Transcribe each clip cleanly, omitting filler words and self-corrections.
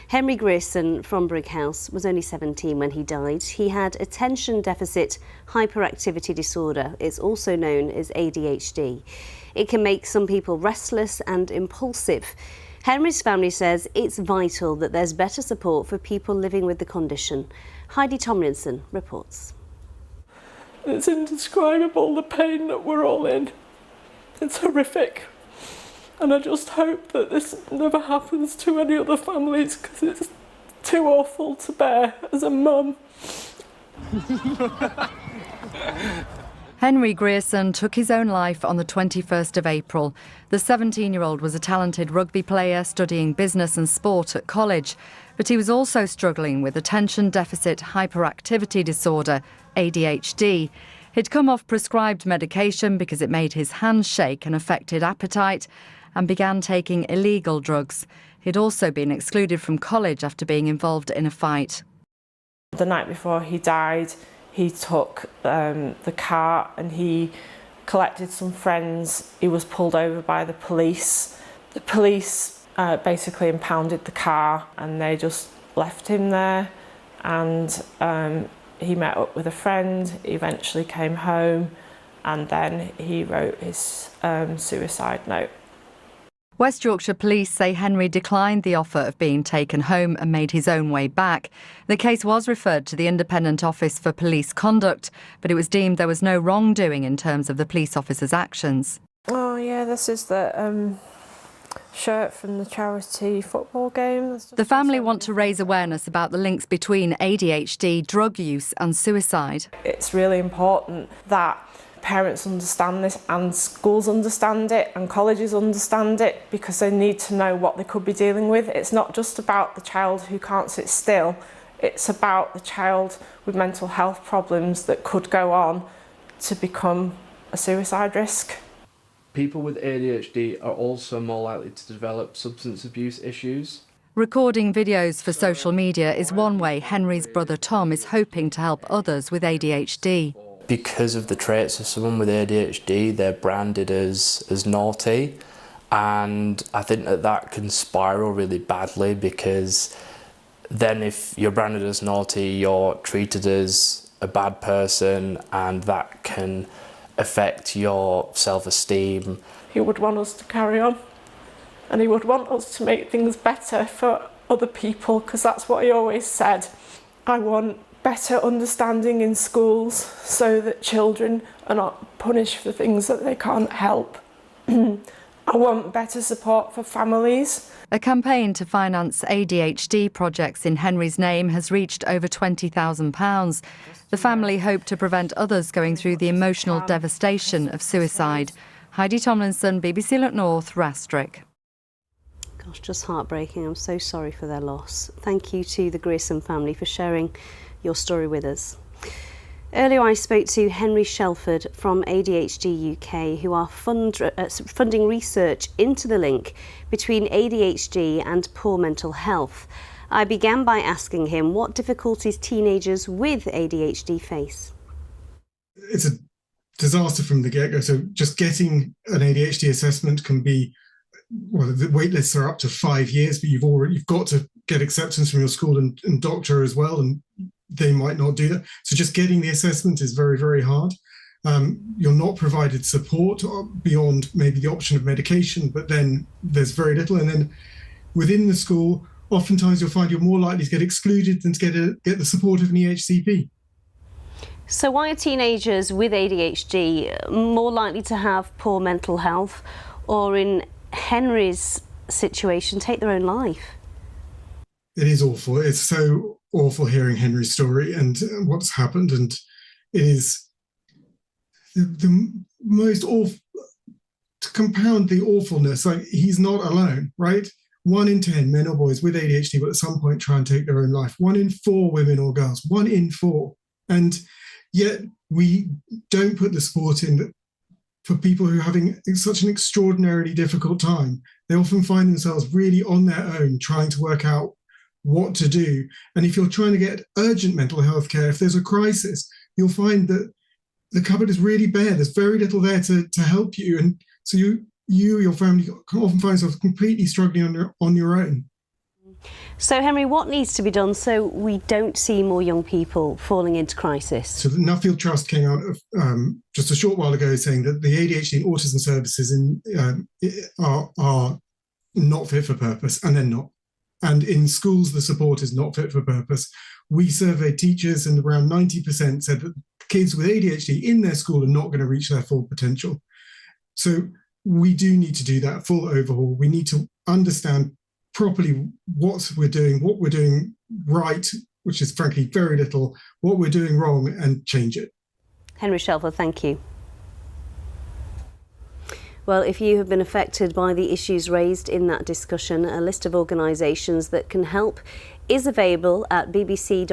Henry Grierson from Brighouse was only 17 when he died. He had attention deficit hyperactivity disorder. It's also known as ADHD. It can make some people restless and impulsive. Henry's family says it's vital that there's better support for people living with the condition. Heidi Tomlinson reports. It's indescribable, the pain that we're all in. It's horrific. And I just hope that this never happens to any other families, because it's too awful to bear as a mum. Henry Grierson took his own life on the 21st of April. The 17-year-old was a talented rugby player studying business and sport at college, but he was also struggling with attention deficit hyperactivity disorder, ADHD. He'd come off prescribed medication because it made his hands shake and affected appetite, and began taking illegal drugs. He'd also been excluded from college after being involved in a fight. The night before he died, he took the car and he collected some friends. He was pulled over by the police. The police basically impounded the car and they just left him there, and he met up with a friend. He eventually came home and then he wrote his suicide note. West Yorkshire Police say Henry declined the offer of being taken home and made his own way back. The case was referred to the Independent Office for Police Conduct, but it was deemed there was no wrongdoing in terms of the police officer's actions. Oh yeah, this is the shirt from the charity football game. The family want to raise awareness about the links between ADHD, drug use and suicide. It's really important that parents understand this and schools understand it and colleges understand it, because they need to know what they could be dealing with. It's not just about the child who can't sit still, it's about the child with mental health problems that could go on to become a suicide risk. People with ADHD are also more likely to develop substance abuse issues. Recording videos for social media is one way Henry's brother Tom is hoping to help others with ADHD. Because of the traits of someone with ADHD, they're branded as naughty, and I think that can spiral really badly, because then if you're branded as naughty, you're treated as a bad person, and that can affect your self-esteem. He would want us to carry on, and he would want us to make things better for other people, because that's what he always said. I want better understanding in schools so that children are not punished for things that they can't help. I want better support for families. A campaign to finance ADHD projects in Henry's name has reached over £20,000. The family hope to prevent others going through the emotional devastation of suicide. Heidi Tomlinson, BBC Look North, Rastrick. Gosh, just heartbreaking. I'm so sorry for their loss. Thank you to the Grierson family for sharing your story with us. Earlier I spoke to Henry Shelford from ADHD UK, who are funding research into the link between ADHD and poor mental health. I began by asking him what difficulties teenagers with ADHD face. It's a disaster from the get-go. So just getting an ADHD assessment can be, well, the wait lists are up to 5 years, but you've got to get acceptance from your school and doctor as well, and they might not do that. So just getting the assessment is very, very hard. You're not provided support beyond maybe the option of medication, but then there's very little. And then within the school, oftentimes you'll find you're more likely to get excluded than to get the support of an EHCP. So why are teenagers with ADHD more likely to have poor mental health, or in Henry's situation, take their own life? It is awful. It's so awful hearing Henry's story and what's happened, and it is the most awful. To compound the awfulness, like, he's not alone, right? 1 in 10 men or boys with ADHD will at some point try and take their own life. 1 in 4 women or girls, 1 in 4. And yet we don't put the support in for people who are having such an extraordinarily difficult time. They often find themselves really on their own, trying to work out what to do. And if you're trying to get urgent mental health care, if there's a crisis, you'll find that the cupboard is really bare. There's very little there to help you. And so your family can often find yourself completely struggling on your own. So, Henry, what needs to be done so we don't see more young people falling into crisis? So the Nuffield Trust came out just a short while ago saying that the ADHD and autism services are not fit for purpose, and they're not. And in schools, the support is not fit for purpose. We surveyed teachers, and around 90% said that kids with ADHD in their school are not going to reach their full potential. So we do need to do that full overhaul. We need to understand properly what we're doing right, which is frankly very little, what we're doing wrong, and change it. Henry Shelford, thank you. Well, if you have been affected by the issues raised in that discussion, a list of organisations that can help is available at bbc.co.uk/action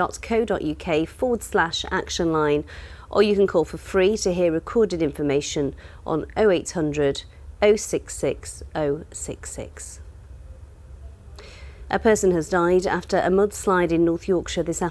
line, or you can call for free to hear recorded information on 0800 066 066. A person has died after a mudslide in North Yorkshire this afternoon.